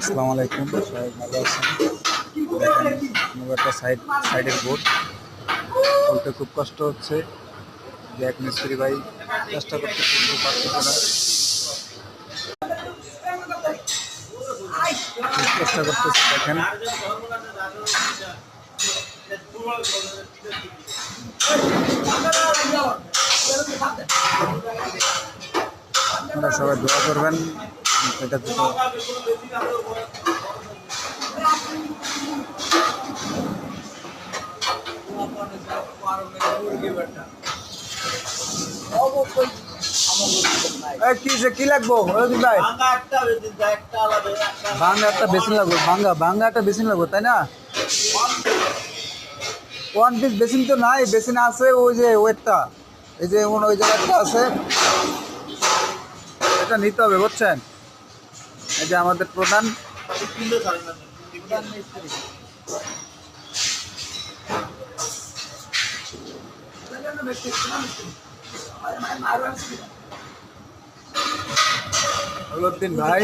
আসসালামু আলাইকুম, সবাই ভালো আছেন? দেখেন আমার একটা সাইডের বোর্ড বলতে খুব কষ্ট হচ্ছে যে এক মিস্ত্রি ভাই চেষ্টা করতে কিন্তু পারতেছে না। খুব চেষ্টা করতেছে, দেখেন আপনারা সবাই দোয়া করবেন এটা দুটো কি লাগবো ভাই? ভাঙ্গা একটা বেসিন লাগবে, ভাঙ্গা একটা বেসিন লাগবে, তাই না? ওয়ান পিস বেসিন তো নাই, বেসিন আছে ওই যে ওয়েটটা, এই যে ওই জায়গাটা আছে, এটা নিতে হবে বুঝছেন। এই যে আমাদের প্রধান মিস্ত্রি অলুদ্দিন ভাই,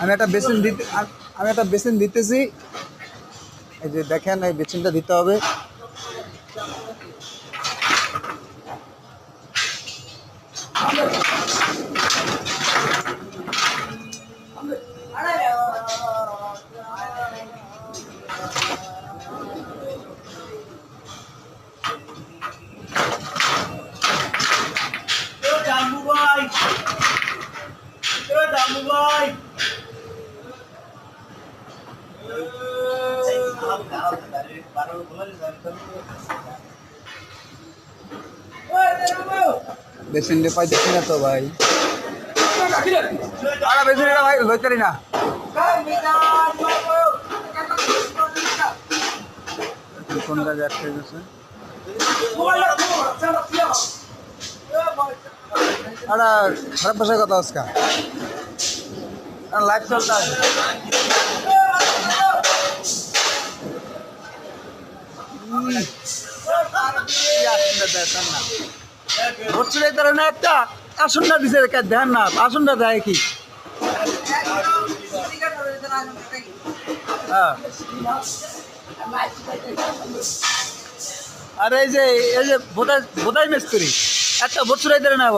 আমি একটা বেসিন দিতেছি। এই যে দেখেন এই বেসিনটা দিতে হবে। বেসিন পাইতেছি না তো ভাই, বেসিন ভাই লইতারি না। কোন জায়গায় আটকে গেছে? খারাপ ভাষার কথা আজকে লাইভ চলতে আছে। একটা আসনটা দিছে, ধ্যান না আসনটা দেয় কি? আর এই যে বোধাই মিস্ত্রি একটা ভোট চুরাই দেয় না।